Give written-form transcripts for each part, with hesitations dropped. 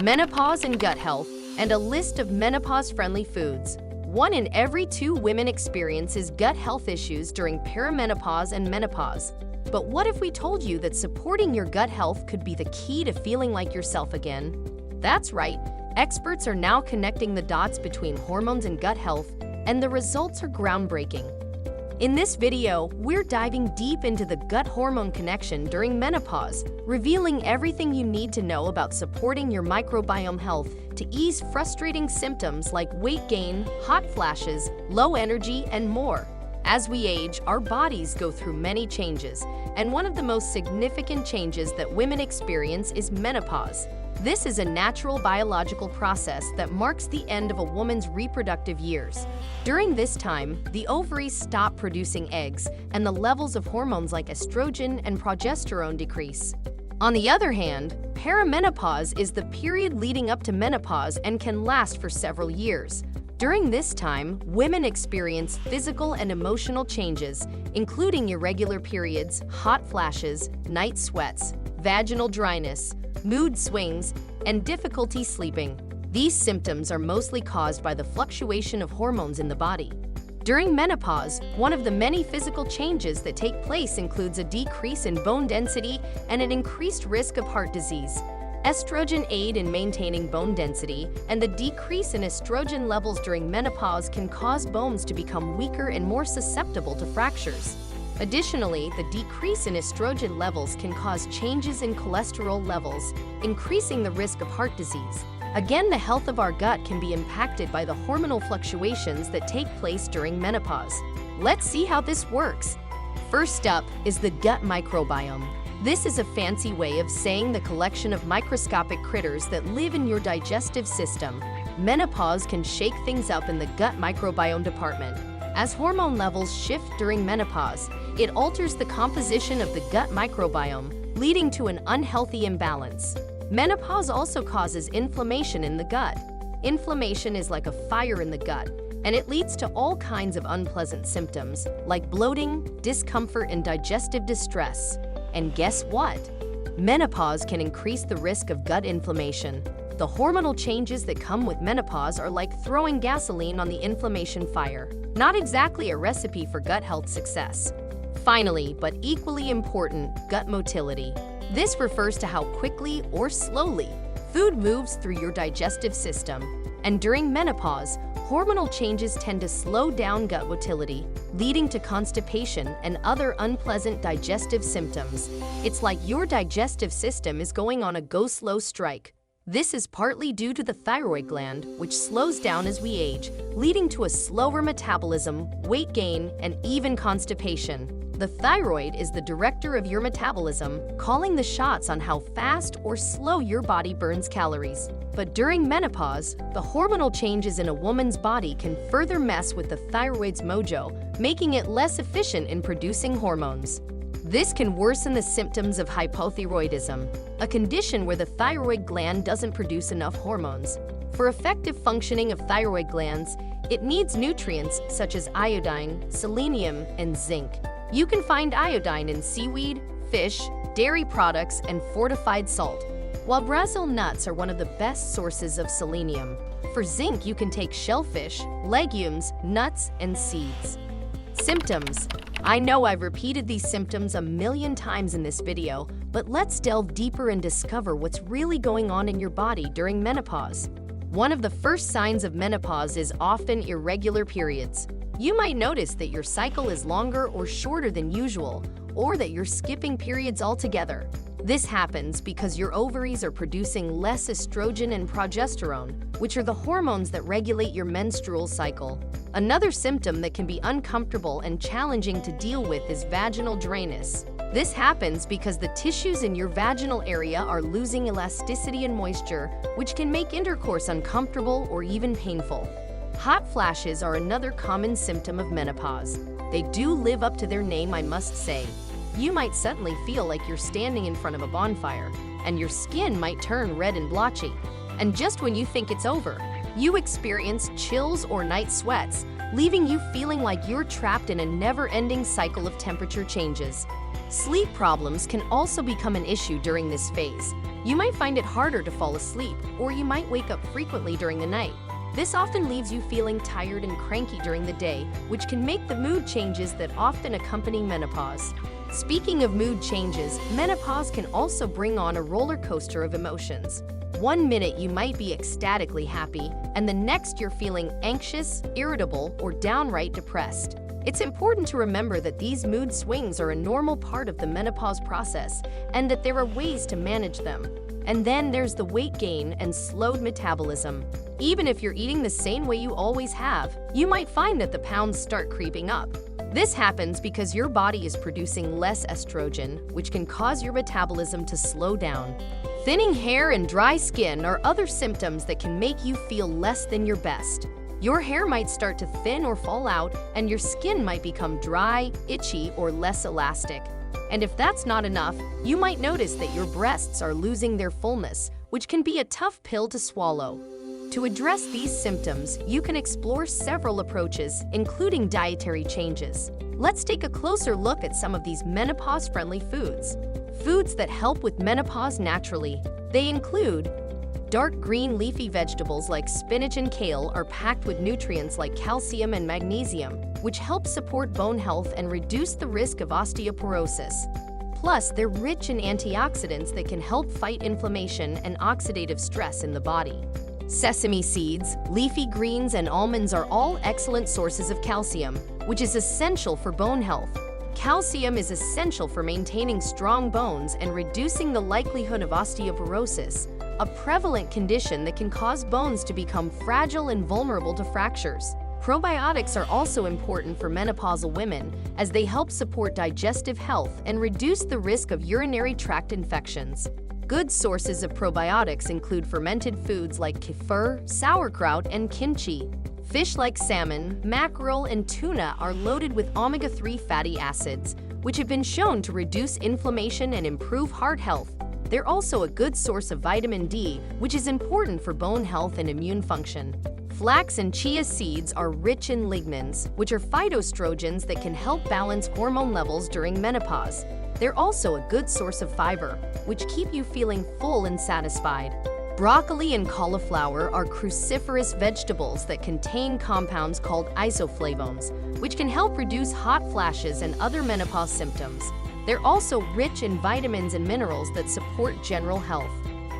menopause and gut health, and a list of menopause-friendly foods. 1 in every 2 women experiences gut health issues during perimenopause and menopause. But what if we told you that supporting your gut health could be the key to feeling like yourself again? That's right, experts are now connecting the dots between hormones and gut health, and the results are groundbreaking. In this video, we're diving deep into the gut hormone connection during menopause, revealing everything you need to know about supporting your microbiome health to ease frustrating symptoms like weight gain, hot flashes, low energy, and more. As we age, our bodies go through many changes, and one of the most significant changes that women experience is menopause. This is a natural biological process that marks the end of a woman's reproductive years. During this time, the ovaries stop producing eggs, and the levels of hormones like estrogen and progesterone decrease. On the other hand, perimenopause is the period leading up to menopause and can last for several years. During this time, women experience physical and emotional changes, including irregular periods, hot flashes, night sweats, vaginal dryness, mood swings, and difficulty sleeping. These symptoms are mostly caused by the fluctuation of hormones in the body. During menopause, one of the many physical changes that take place includes a decrease in bone density and an increased risk of heart disease. Estrogen aid in maintaining bone density, and the decrease in estrogen levels during menopause can cause bones to become weaker and more susceptible to fractures. Additionally, the decrease in estrogen levels can cause changes in cholesterol levels, increasing the risk of heart disease. Again, the health of our gut can be impacted by the hormonal fluctuations that take place during menopause. Let's see how this works. First up is the gut microbiome. This is a fancy way of saying the collection of microscopic critters that live in your digestive system. Menopause can shake things up in the gut microbiome department. As hormone levels shift during menopause, it alters the composition of the gut microbiome, leading to an unhealthy imbalance. Menopause also causes inflammation in the gut. Inflammation is like a fire in the gut, and it leads to all kinds of unpleasant symptoms, like bloating, discomfort, and digestive distress. And guess what? Menopause can increase the risk of gut inflammation. The hormonal changes that come with menopause are like throwing gasoline on the inflammation fire. Not exactly a recipe for gut health success. Finally, but equally important, gut motility. This refers to how quickly or slowly food moves through your digestive system. And during menopause, hormonal changes tend to slow down gut motility, leading to constipation and other unpleasant digestive symptoms. It's like your digestive system is going on a go-slow strike. This is partly due to the thyroid gland, which slows down as we age, leading to a slower metabolism, weight gain, and even constipation. The thyroid is the director of your metabolism, calling the shots on how fast or slow your body burns calories. But during menopause, the hormonal changes in a woman's body can further mess with the thyroid's mojo, making it less efficient in producing hormones. This can worsen the symptoms of hypothyroidism, a condition where the thyroid gland doesn't produce enough hormones. For effective functioning of thyroid glands, it needs nutrients such as iodine, selenium, and zinc. You can find iodine in seaweed, fish, dairy products, and fortified salt, while Brazil nuts are one of the best sources of selenium. For zinc, you can take shellfish, legumes, nuts, and seeds. Symptoms. I know I've repeated these symptoms a million times in this video, but let's delve deeper and discover what's really going on in your body during menopause. One of the first signs of menopause is often irregular periods. You might notice that your cycle is longer or shorter than usual, or that you're skipping periods altogether. This happens because your ovaries are producing less estrogen and progesterone, which are the hormones that regulate your menstrual cycle. Another symptom that can be uncomfortable and challenging to deal with is vaginal dryness. This happens because the tissues in your vaginal area are losing elasticity and moisture, which can make intercourse uncomfortable or even painful. Hot flashes are another common symptom of menopause. They do live up to their name, I must say. You might suddenly feel like you're standing in front of a bonfire, and your skin might turn red and blotchy. And just when you think it's over, you experience chills or night sweats, leaving you feeling like you're trapped in a never-ending cycle of temperature changes. Sleep problems can also become an issue during this phase. You might find it harder to fall asleep, or you might wake up frequently during the night. This often leaves you feeling tired and cranky during the day, which can make the mood changes that often accompany menopause. Speaking of mood changes, menopause can also bring on a roller coaster of emotions. One minute you might be ecstatically happy, and the next you're feeling anxious, irritable, or downright depressed. It's important to remember that these mood swings are a normal part of the menopause process and that there are ways to manage them. And then there's the weight gain and slowed metabolism. Even if you're eating the same way you always have, you might find that the pounds start creeping up. This happens because your body is producing less estrogen, which can cause your metabolism to slow down. Thinning hair and dry skin are other symptoms that can make you feel less than your best. Your hair might start to thin or fall out, and your skin might become dry, itchy, or less elastic. And if that's not enough, you might notice that your breasts are losing their fullness, which can be a tough pill to swallow. To address these symptoms, you can explore several approaches, including dietary changes. Let's take a closer look at some of these menopause-friendly foods. Foods that help with menopause naturally. They include dark green leafy vegetables like spinach and kale are packed with nutrients like calcium and magnesium, which help support bone health and reduce the risk of osteoporosis. Plus, they're rich in antioxidants that can help fight inflammation and oxidative stress in the body. Sesame seeds, leafy greens, and almonds are all excellent sources of calcium, which is essential for bone health. Calcium is essential for maintaining strong bones and reducing the likelihood of osteoporosis, a prevalent condition that can cause bones to become fragile and vulnerable to fractures. Probiotics are also important for menopausal women as they help support digestive health and reduce the risk of urinary tract infections. Good sources of probiotics include fermented foods like kefir, sauerkraut, and kimchi. Fish like salmon, mackerel, and tuna are loaded with omega-3 fatty acids, which have been shown to reduce inflammation and improve heart health. They're also a good source of vitamin D, which is important for bone health and immune function. Flax and chia seeds are rich in lignans, which are phytoestrogens that can help balance hormone levels during menopause. They're also a good source of fiber, which keep you feeling full and satisfied. Broccoli and cauliflower are cruciferous vegetables that contain compounds called isoflavones, which can help reduce hot flashes and other menopause symptoms. They're also rich in vitamins and minerals that support general health.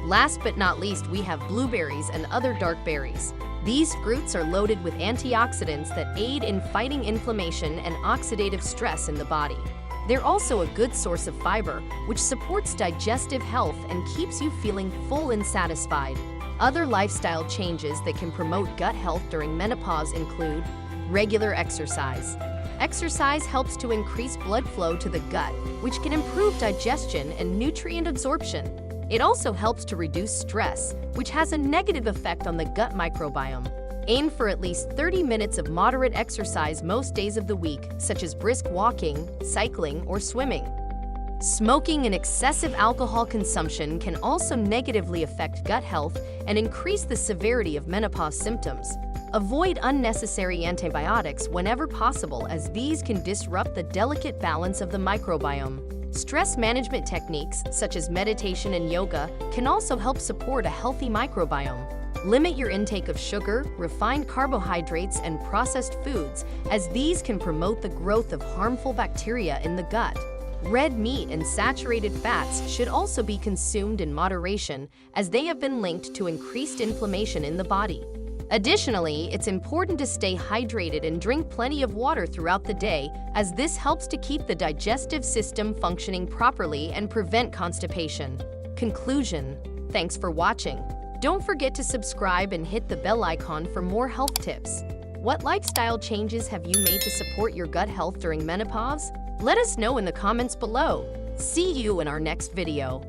Last but not least, we have blueberries and other dark berries. These fruits are loaded with antioxidants that aid in fighting inflammation and oxidative stress in the body. They're also a good source of fiber, which supports digestive health and keeps you feeling full and satisfied. Other lifestyle changes that can promote gut health during menopause include regular exercise. Exercise helps to increase blood flow to the gut, which can improve digestion and nutrient absorption. It also helps to reduce stress, which has a negative effect on the gut microbiome. Aim for at least 30 minutes of moderate exercise most days of the week, such as brisk walking, cycling, or swimming. Smoking and excessive alcohol consumption can also negatively affect gut health and increase the severity of menopause symptoms. Avoid unnecessary antibiotics whenever possible, as these can disrupt the delicate balance of the microbiome. Stress management techniques, such as meditation and yoga, can also help support a healthy microbiome. Limit your intake of sugar, refined carbohydrates, and processed foods, as these can promote the growth of harmful bacteria in the gut. Red meat and saturated fats should also be consumed in moderation, as they have been linked to increased inflammation in the body. Additionally, it's important to stay hydrated and drink plenty of water throughout the day, as this helps to keep the digestive system functioning properly and prevent constipation. Conclusion: thanks for watching. Don't forget to subscribe and hit the bell icon for more health tips. What lifestyle changes have you made to support your gut health during menopause? Let us know in the comments below. See you in our next video.